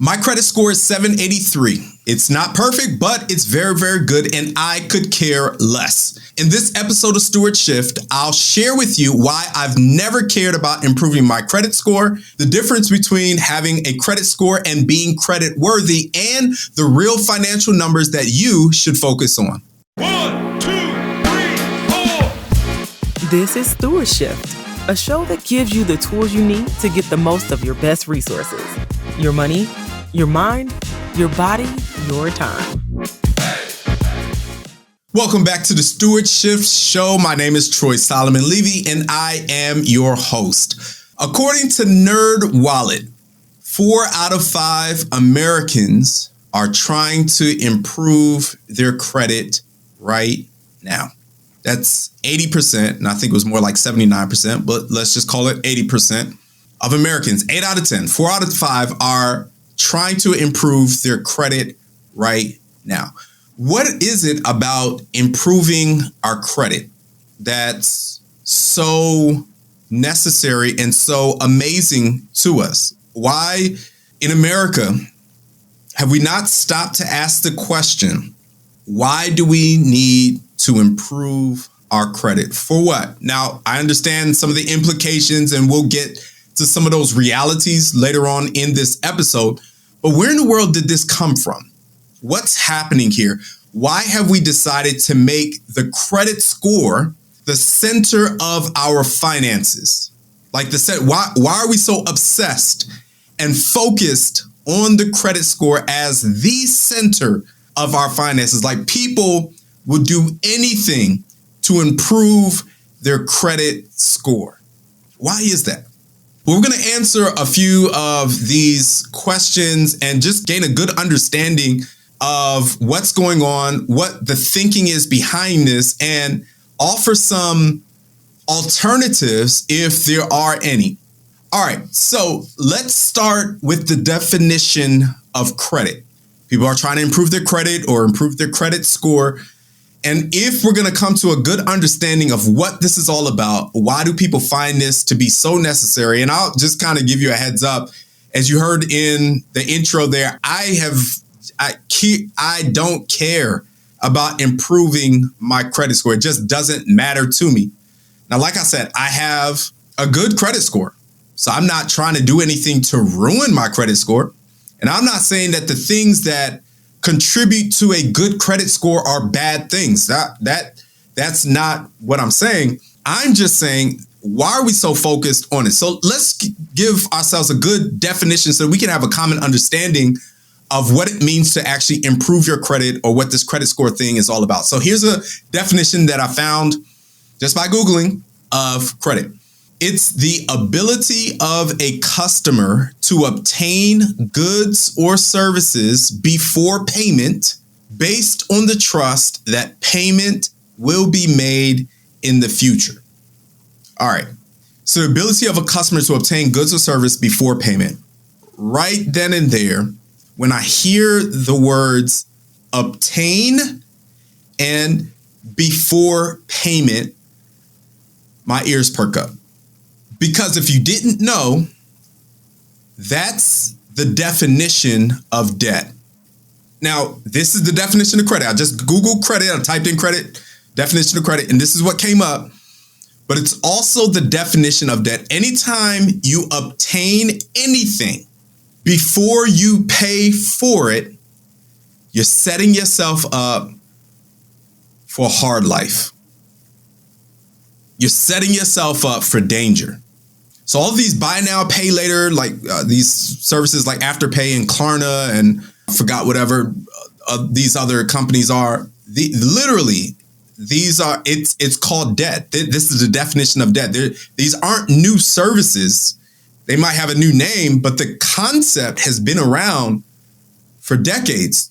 My credit score is 783. It's not perfect, but it's very, very good, and I could care less. In this episode of StewardShift, I'll share with you why I've never cared about improving my credit score, the difference between having a credit score and being credit worthy, and the real financial numbers that you should focus on. 1, 2, 3, 4. This is StewardShift, a show that gives you the tools you need to get the most of your best resources. Your money, your mind, your body, your time. Welcome back to the StewardShift show. My name is Troy Solomon Levy, and I am your host. According to NerdWallet, 4 out of 5 Americans are trying to improve their credit right now. That's 80%, and I think it was more like 79%, but let's just call it 80% of Americans. 8 out of 10, 4 out of 5 are trying to improve their credit right now. What is it about improving our credit that's so necessary and so amazing to us? Why in America have we not stopped to ask the question, why do we need to improve our credit? For what? Now, I understand some of the implications, and we'll get to some of those realities later on in this episode. But where in the world did this come from? What's happening here? Why have we decided to make the credit score the center of our finances? Like why are we so obsessed and focused on the credit score as the center of our finances? Like people would do anything to improve their credit score. Why is that? Well, we're going to answer a few of these questions and just gain a good understanding of what's going on, what the thinking is behind this, and offer some alternatives if there are any. All right, so let's start with the definition of credit. People are trying to improve their credit or improve their credit score. And if we're going to come to a good understanding of what this is all about, why do people find this to be so necessary? And I'll just kind of give you a heads up. As you heard in the intro there, I don't care about improving my credit score. It just doesn't matter to me. Now, like I said, I have a good credit score, so I'm not trying to do anything to ruin my credit score. And I'm not saying that the things that contribute to a good credit score are bad things. That's not what I'm saying. I'm just saying, why are we so focused on it? So let's give ourselves a good definition so we can have a common understanding of what it means to actually improve your credit or what this credit score thing is all about. So here's a definition that I found just by Googling of credit. It's the ability of a customer to obtain goods or services before payment based on the trust that payment will be made in the future. All right. So the ability of a customer to obtain goods or service before payment. Right then and there, when I hear the words obtain and before payment, my ears perk up. Because if you didn't know, that's the definition of debt. Now, this is the definition of credit. I just Googled credit, I typed in credit, definition of credit, and this is what came up. But it's also the definition of debt. Anytime you obtain anything before you pay for it, you're setting yourself up for a hard life. You're setting yourself up for danger. So all of these buy now, pay later, like these services like Afterpay and Klarna and I forgot whatever these other companies are, it's called debt. This is the definition of debt. These aren't new services. They might have a new name, but the concept has been around for decades,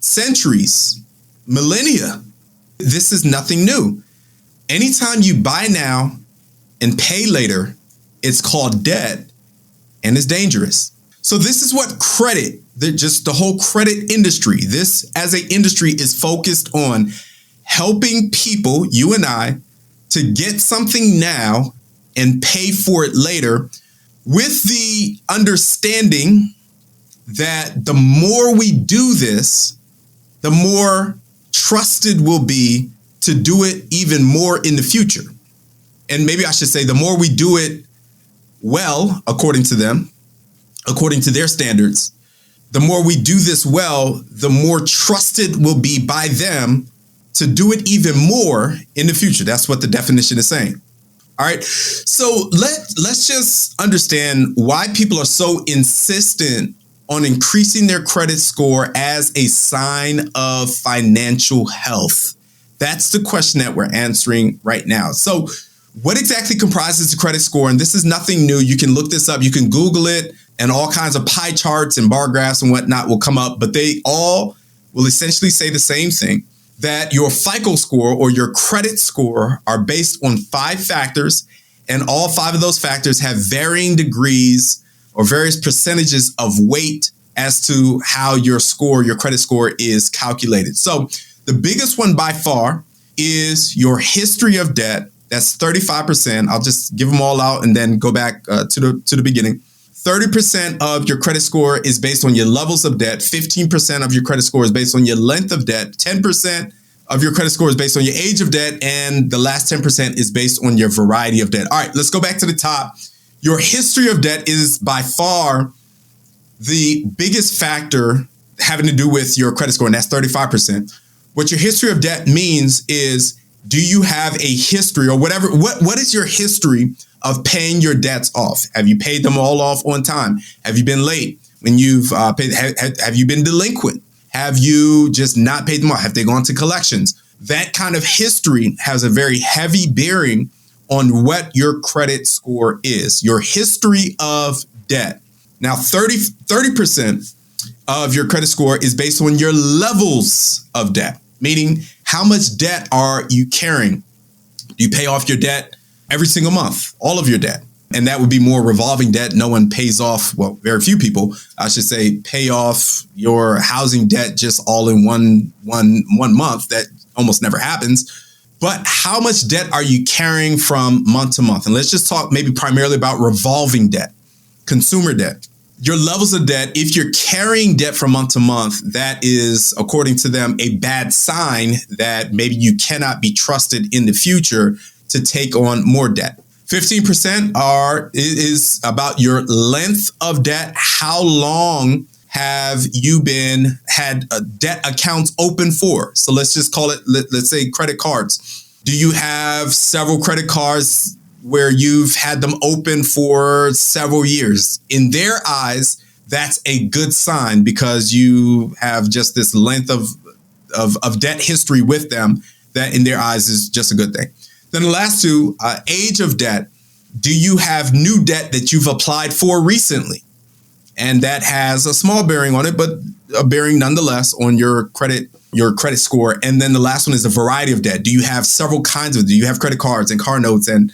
centuries, millennia. This is nothing new. Anytime you buy now and pay later, it's called debt and it's dangerous. So this is what credit, just the whole credit industry, this as an industry is focused on helping people, you and I, to get something now and pay for it later with the understanding that the more we do this, the more trusted we'll be to do it even more in the future. And maybe I should say the more we do it well, according to them, according to their standards, the more we do this well, the more trusted we'll be by them to do it even more in the future. That's what the definition is saying. All right. So let's just understand why people are so insistent on increasing their credit score as a sign of financial health. That's the question that we're answering right now. So what exactly comprises the credit score? And this is nothing new. You can look this up. You can Google it, and all kinds of pie charts and bar graphs and whatnot will come up. But they all will essentially say the same thing, that your FICO score or your credit score are based on 5 factors. And all 5 of those factors have varying degrees or various percentages of weight as to how your score, your credit score is calculated. So the biggest one by far is your history of debt. That's 35%. I'll just give them all out and then go back to the beginning. 30% of your credit score is based on your levels of debt. 15% of your credit score is based on your length of debt. 10% of your credit score is based on your age of debt. And the last 10% is based on your variety of debt. All right, let's go back to the top. Your history of debt is by far the biggest factor having to do with your credit score, and that's 35%. What your history of debt means is, do you have a history or whatever? What is your history of paying your debts off? Have you paid them all off on time? Have you been late when you've paid? Have you been delinquent? Have you just not paid them off? Have they gone to collections? That kind of history has a very heavy bearing on what your credit score is, your history of debt. Now, 30% of your credit score is based on your levels of debt, meaning how much debt are you carrying? Do you pay off your debt every single month, all of your debt? And that would be more revolving debt. No one pays off, well, very few people, I should say, pay off your housing debt just all in one month. That almost never happens. But how much debt are you carrying from month to month? And let's just talk maybe primarily about revolving debt, consumer debt. Your levels of debt, if you're carrying debt from month to month, that is, according to them, a bad sign that maybe you cannot be trusted in the future to take on more debt. 15% is about your length of debt. How long have you had debt accounts open for? So let's just call it, let's say credit cards. Do you have several credit cards where you've had them open for several years? In their eyes, that's a good sign because you have just this length of debt history with them that in their eyes is just a good thing. Then the last two, age of debt. Do you have new debt that you've applied for recently? And that has a small bearing on it, but a bearing nonetheless on your credit score. And then the last one is the variety of debt. Do you have several kinds of? Do you have credit cards and car notes and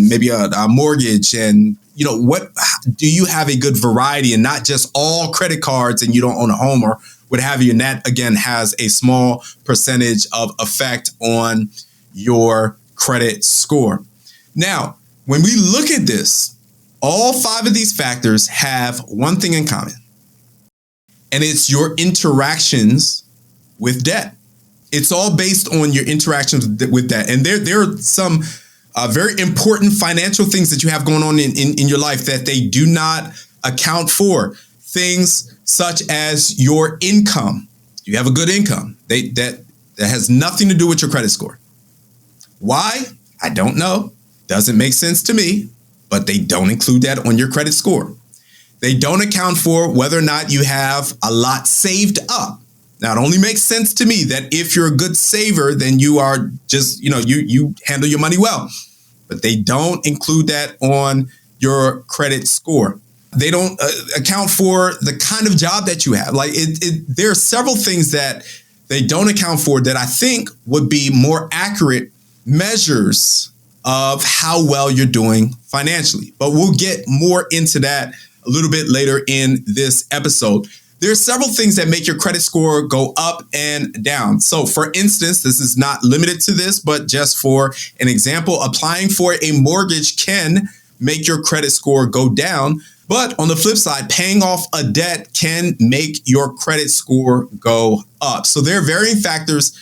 maybe a mortgage? And what do you have a good variety and not just all credit cards and you don't own a home or what have you? And that again has a small percentage of effect on your credit score. Now, when we look at this, all 5 of these factors have one thing in common, and it's your interactions with debt. It's all based on your interactions with debt. And there are some very important financial things that you have going on in your life that they do not account for. Things such as your income. You have a good income. That has nothing to do with your credit score. Why? I don't know. Doesn't make sense to me, but they don't include that on your credit score. They don't account for whether or not you have a lot saved up. Now, it only makes sense to me that if you're a good saver, then you are just, you handle your money well. But they don't include that on your credit score. They don't account for the kind of job that you have. There are several things that they don't account for that I think would be more accurate measures of how well you're doing financially. But we'll get more into that a little bit later in this episode. There are several things that make your credit score go up and down. So for instance, this is not limited to this, but just for an example, applying for a mortgage can make your credit score go down. But on the flip side, paying off a debt can make your credit score go up. So there are varying factors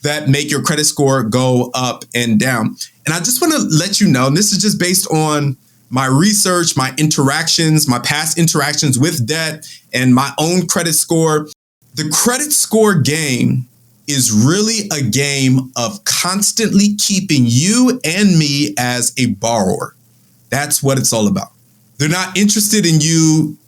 that make your credit score go up and down. And I just want to let you know, and this is just based on my research, my interactions, my past interactions with debt, and my own credit score. The credit score game is really a game of constantly keeping you and me as a borrower. That's what it's all about. They're not interested in you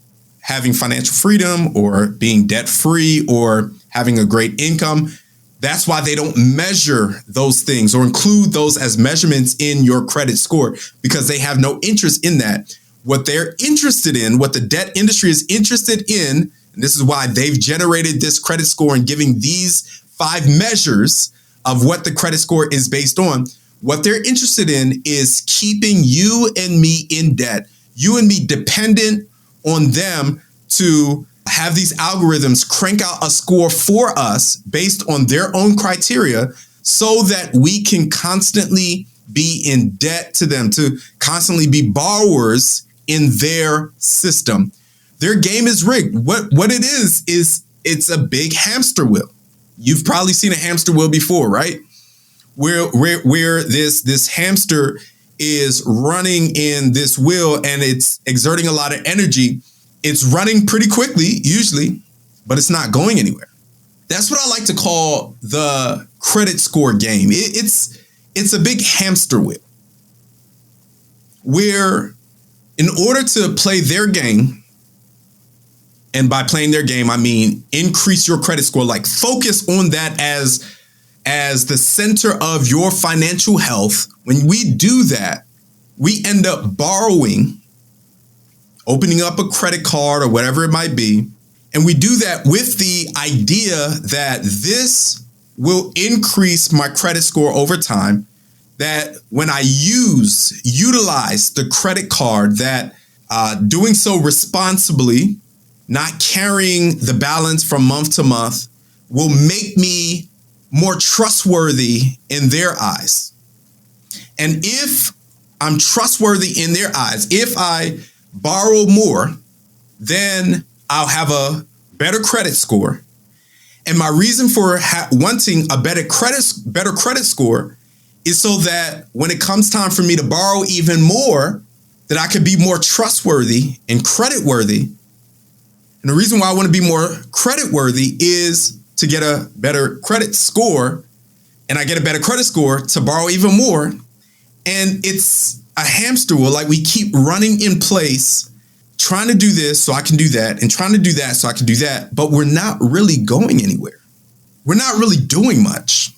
having financial freedom or being debt-free or having a great income. That's why they don't measure those things or include those as measurements in your credit score, because they have no interest in that. What they're interested in, what the debt industry is interested in, and this is why they've generated this credit score and giving these 5 measures of what the credit score is based on. What they're interested in is keeping you and me in debt, you and me dependent on them to have these algorithms crank out a score for us based on their own criteria so that we can constantly be in debt to them, to constantly be borrowers in their system. Their game is rigged. What it is it's a big hamster wheel. You've probably seen a hamster wheel before, right? Where this hamster is running in this wheel and it's exerting a lot of energy. It's running pretty quickly, usually, but it's not going anywhere. That's what I like to call the credit score game. It's a big hamster wheel where in order to play their game, and by playing their game, I mean increase your credit score, like focus on that as the center of your financial health. When we do that, we end up borrowing, opening up a credit card or whatever it might be. And we do that with the idea that this will increase my credit score over time, that when I utilize the credit card, that doing so responsibly, not carrying the balance from month to month, will make me more trustworthy in their eyes. And if I'm trustworthy in their eyes, if I borrow more, then I'll have a better credit score. And my reason for wanting a better credit score is so that when it comes time for me to borrow even more, that I could be more trustworthy and creditworthy. And the reason why I want to be more creditworthy is to get a better credit score, and I get a better credit score to borrow even more. And it's a hamster wheel. Like we keep running in place, trying to do this so I can do that, and trying to do that so I can do that. But we're not really going anywhere. We're not really doing much.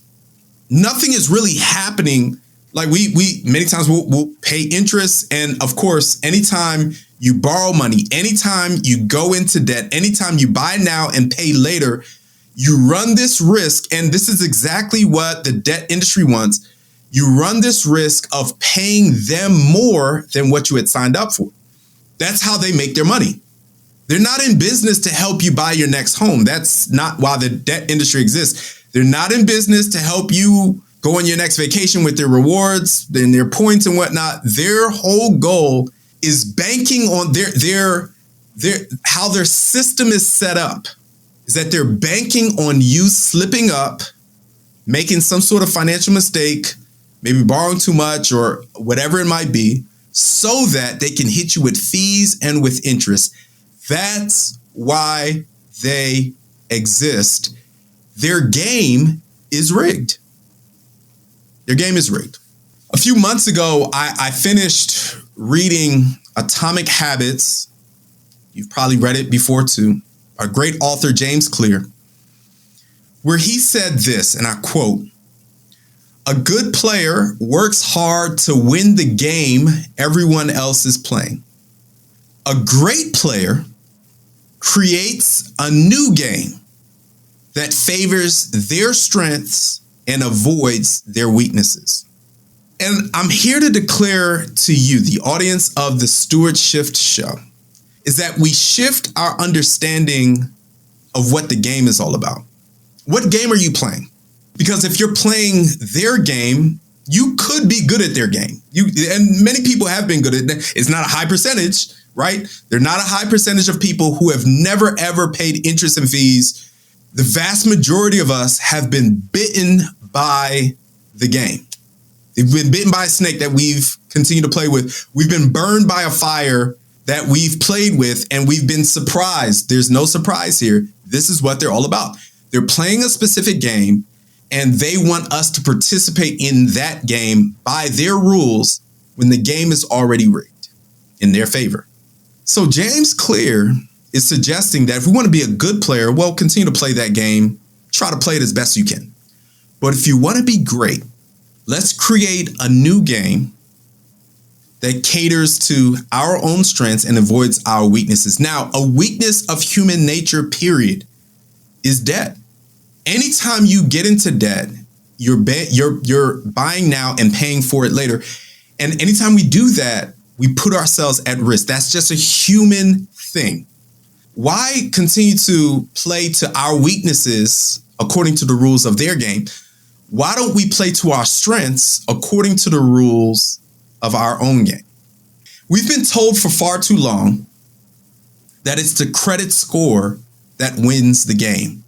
Nothing is really happening. Like we many times we'll pay interest. And of course, anytime you borrow money, anytime you go into debt, anytime you buy now and pay later, you run this risk. And this is exactly what the debt industry wants. You run this risk of paying them more than what you had signed up for. That's how they make their money. They're not in business to help you buy your next home. That's not why the debt industry exists. They're not in business to help you go on your next vacation with their rewards and their points and whatnot. Their whole goal is banking on their how their system is set up, is that they're banking on you slipping up, making some sort of financial mistake, maybe borrowing too much or whatever it might be, so that they can hit you with fees and with interest. That's why they exist. Their game is rigged. Their game is rigged. A few months ago, I finished reading Atomic Habits. You've probably read it before too. A great author, James Clear, where he said this, and I quote, "A good player works hard to win the game everyone else is playing. A great player creates a new game that favors their strengths and avoids their weaknesses." And I'm here to declare to you, the audience of the StewardShift show, is that we shift our understanding of what the game is all about. What game are you playing? Because if you're playing their game, you could be good at their game. And many people have been good at it. It's not a high percentage, right? They're not a high percentage of people who have never, ever paid interest and fees. The vast majority of us have been bitten by the game. They've been bitten by a snake that we've continued to play with. We've been burned by a fire that we've played with, and we've been surprised. There's no surprise here. This is what they're all about. They're playing a specific game, and they want us to participate in that game by their rules when the game is already rigged in their favor. So James Clear is suggesting that if we want to be a good player, well, continue to play that game. Try to play it as best you can. But if you want to be great, let's create a new game that caters to our own strengths and avoids our weaknesses. Now, a weakness of human nature, period, is debt. Anytime you get into debt, you're buying now and paying for it later. And anytime we do that, we put ourselves at risk. That's just a human thing. Why continue to play to our weaknesses according to the rules of their game? Why don't we play to our strengths according to the rules of our own game? We've been told for far too long that it's the credit score that wins the game.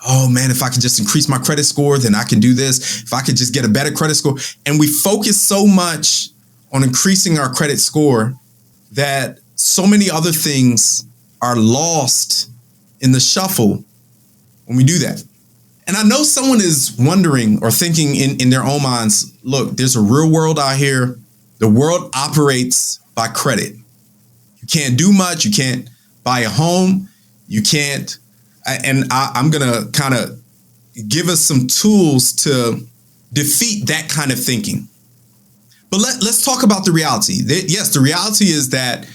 Oh man, if I could just increase my credit score, then I can do this. If I could just get a better credit score. And we focus so much on increasing our credit score that so many other things are lost in the shuffle when we do that. And I know someone is wondering or thinking in their own minds, look, there's a real world out here. The world operates by credit. You can't do much. You can't buy a home. You can't. And I'm going to kind of give us some tools to defeat that kind of thinking. But let's talk about the reality. Yes, the reality is that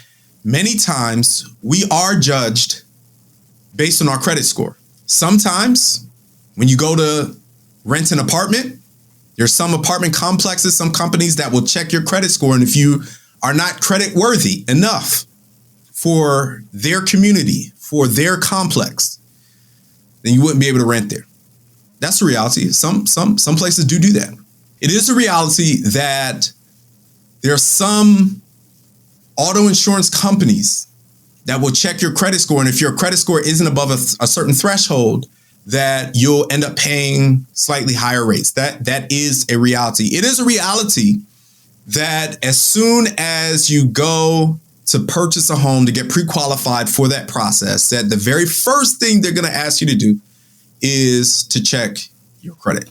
many times we are judged based on our credit score. Sometimes when you go to rent an apartment, there's some apartment complexes, some companies that will check your credit score. And if you are not credit worthy enough for their community, for their complex, then you wouldn't be able to rent there. That's the reality. Some places do that. It is a reality that there are some auto insurance companies that will check your credit score. And if your credit score isn't above a certain threshold, that you'll end up paying slightly higher rates. That is a reality. It is a reality that as soon as you go to purchase a home to get pre-qualified for that process, that the very first thing they're going to ask you to do is to check your credit.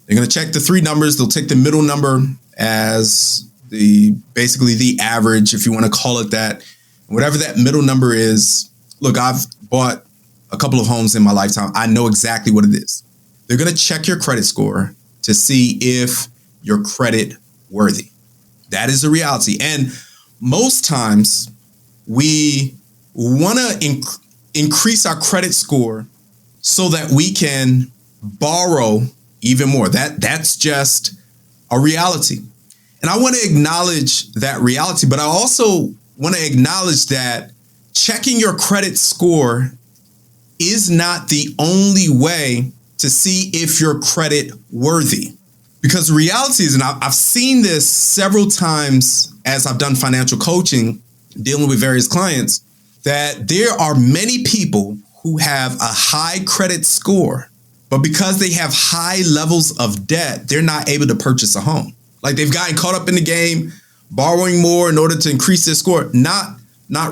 They're going to check the three numbers. They'll take the middle number as basically the average, if you want to call it that. Whatever that middle number is. Look, I've bought a couple of homes in my lifetime. I know exactly what it is. They're going to check your credit score to see if you're credit worthy. That is the reality. And most times we want to increase our credit score so that we can borrow even more. That's just a reality. And I want to acknowledge that reality, but I also want to acknowledge that checking your credit score is not the only way to see if you're credit worthy. Because the reality is, and I've seen this several times as I've done financial coaching, dealing with various clients, that there are many people who have a high credit score, but because they have high levels of debt, they're not able to purchase a home. Like they've gotten caught up in the game, borrowing more in order to increase their score, not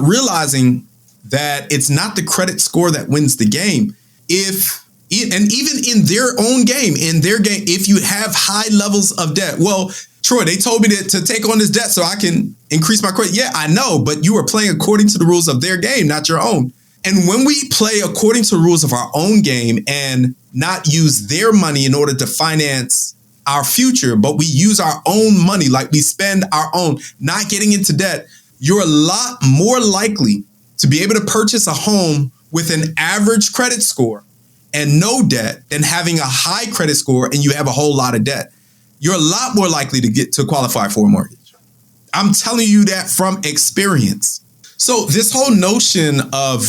realizing that it's not the credit score that wins the game. And even in their own game, if you have high levels of debt, well, Troy, they told me to take on this debt so I can increase my credit. Yeah, I know, but you are playing according to the rules of their game, not your own. And when we play according to the rules of our own game and not use their money in order to finance our future, but we use our own money, like we spend our own, not getting into debt, you're a lot more likely to be able to purchase a home with an average credit score and no debt than having a high credit score and you have a whole lot of debt. You're a lot more likely to get to qualify for a mortgage. I'm telling you that from experience. So this whole notion of,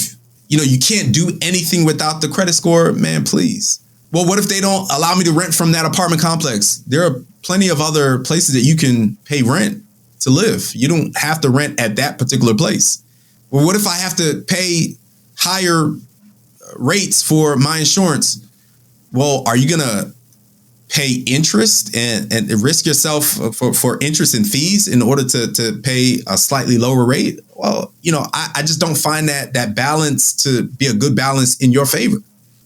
you can't do anything without the credit score, man, please. Well, what if they don't allow me to rent from that apartment complex? There are plenty of other places that you can pay rent to live. You don't have to rent at that particular place. Well, what if I have to pay higher rates for my insurance? Well, are you going to pay interest and risk yourself for interest and fees in order to pay a slightly lower rate? Well, I just don't find that balance to be a good balance in your favor.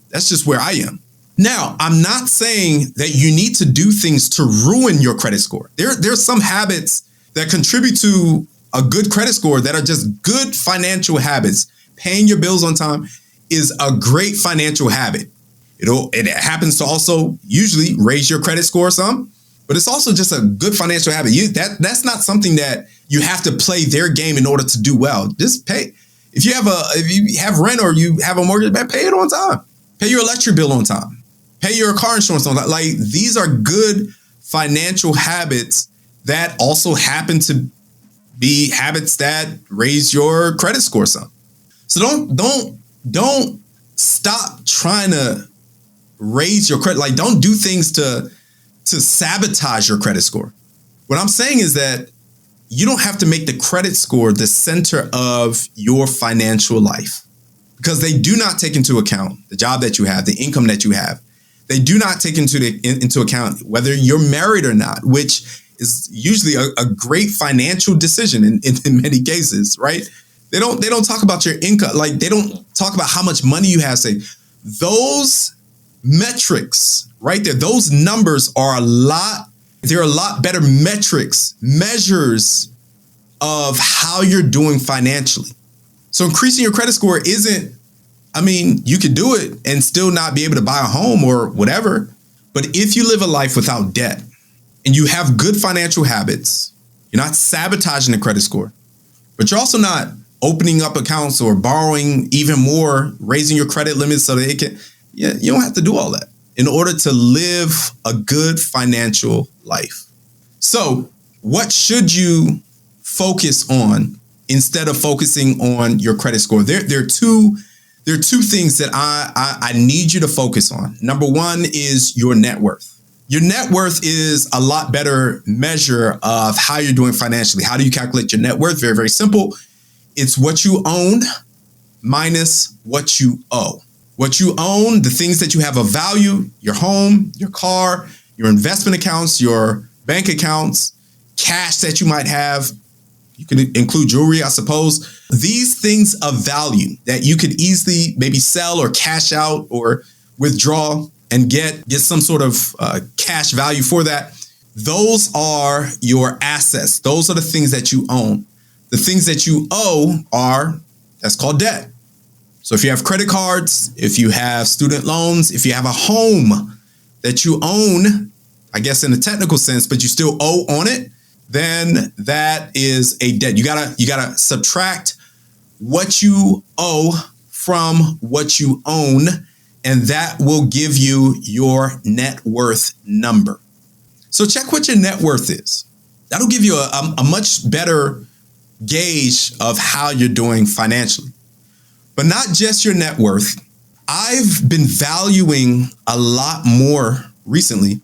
That's just where I am. Now, I'm not saying that you need to do things to ruin your credit score. There's some habits that contribute to a good credit score that are just good financial habits. Paying your bills on time is a great financial habit. It happens to also usually raise your credit score some, but it's also just a good financial habit. That's not something that you have to play their game in order to do well. Just pay. If you have rent or you have a mortgage, pay it on time. Pay your electric bill on time. Pay your car insurance on time. Like, these are good financial habits that also happen to be habits that raise your credit score some. So don't stop trying to raise your credit. Like, don't do things to sabotage your credit score. What I'm saying is that you don't have to make the credit score the center of your financial life, because they do not take into account the job that you have, the income that you have. They do not take into account whether you're married or not, which is usually a great financial decision in many cases, right? They don't talk about your income. Like, they don't talk about how much money you have saved. Those metrics right there, those numbers are they're a lot better measures of how you're doing financially. So increasing your credit score you could do it and still not be able to buy a home or whatever. But if you live a life without debt and you have good financial habits, you're not sabotaging the credit score, but you're also not opening up accounts or borrowing even more, raising your credit limits so that you don't have to do all that in order to live a good financial life. So what should you focus on instead of focusing on your credit score? There are two things that I need you to focus on. Number one is your net worth. Your net worth is a lot better measure of how you're doing financially. How do you calculate your net worth? Very, very simple. It's what you own minus what you owe. What you own, the things that you have of value, your home, your car, your investment accounts, your bank accounts, cash that you might have. You could include jewelry, I suppose. These things of value that you could easily maybe sell or cash out or withdraw and get some sort of cash value for that. Those are your assets. Those are the things that you own. The things that you owe that's called debt. So if you have credit cards, if you have student loans, if you have a home that you own, I guess in a technical sense, but you still owe on it, then that is a debt. You gotta subtract what you owe from what you own, and that will give you your net worth number. So check what your net worth is. That'll give you a much better gauge of how you're doing financially. But not just your net worth. I've been valuing a lot more recently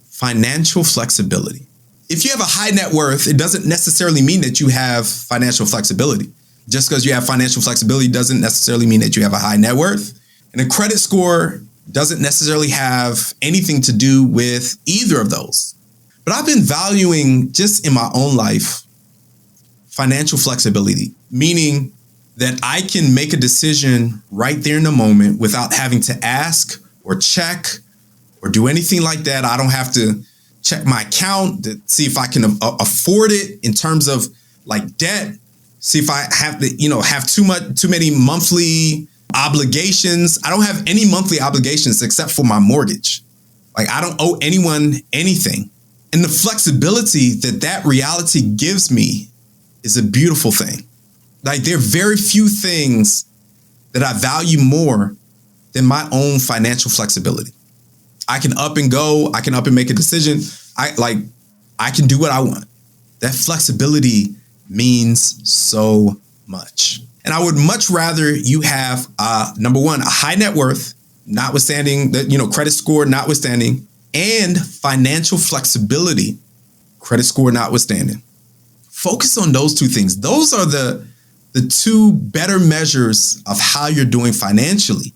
financial flexibility. If you have a high net worth, it doesn't necessarily mean that you have financial flexibility. Just because you have financial flexibility doesn't necessarily mean that you have a high net worth. And a credit score doesn't necessarily have anything to do with either of those. But I've been valuing, just in my own life, financial flexibility, meaning that I can make a decision right there in the moment without having to ask or check or do anything like that. I don't have to check my account to see if I can afford it in terms of like debt. See if I have to, have too many monthly obligations. I don't have any monthly obligations except for my mortgage. Like, I don't owe anyone anything. And the flexibility that reality gives me is a beautiful thing. Like, there are very few things that I value more than my own financial flexibility. I can up and go. I can up and make a decision. I can do what I want. That flexibility means so much. And I would much rather you have, number one, a high net worth, notwithstanding the, credit score notwithstanding, and financial flexibility, credit score notwithstanding. Focus on those two things. Those are the the two better measures of how you're doing financially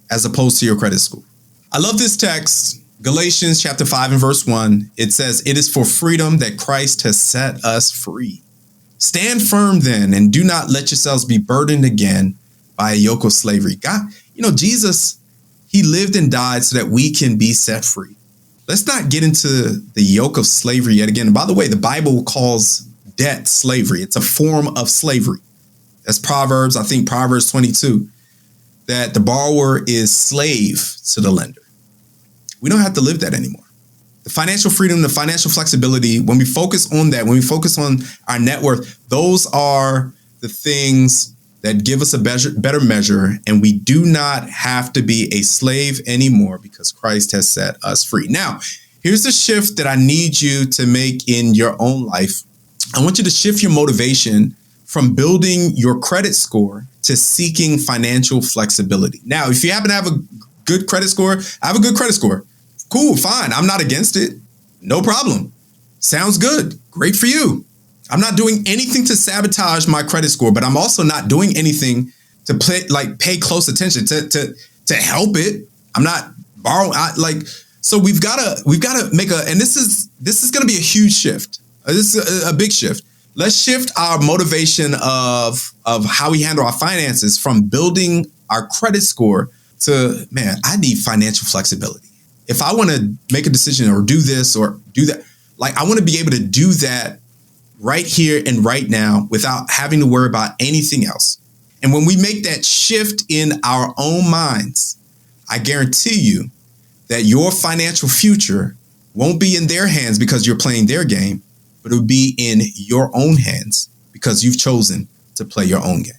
as opposed to your credit score. I love this text, Galatians chapter 5 and verse 1. It says, "It is for freedom that Christ has set us free. Stand firm then, and do not let yourselves be burdened again by a yoke of slavery." God, Jesus, he lived and died so that we can be set free. Let's not get into the yoke of slavery yet again. And by the way, the Bible calls debt slavery. It's a form of slavery. That's Proverbs 22, that the borrower is slave to the lender. We don't have to live that anymore. The financial freedom, the financial flexibility, when we focus on that, when we focus on our net worth, those are the things that give us a better measure, and we do not have to be a slave anymore because Christ has set us free. Now, here's the shift that I need you to make in your own life. I want you to shift your motivation from building your credit score to seeking financial flexibility. Now, if you happen to have a good credit score, I have a good credit score. Cool, fine. I'm not against it. No problem. Sounds good. Great for you. I'm not doing anything to sabotage my credit score, but I'm also not doing anything to pay close attention to help it. I'm not borrowing. So we've got to make and this is going to be a huge shift. This is a big shift. Let's shift our motivation of how we handle our finances from building our credit score to, man, I need financial flexibility. If I want to make a decision or do this or do that, I want to be able to do that right here and right now without having to worry about anything else. And when we make that shift in our own minds, I guarantee you that your financial future won't be in their hands because you're playing their game, but it will be in your own hands because you've chosen to play your own game.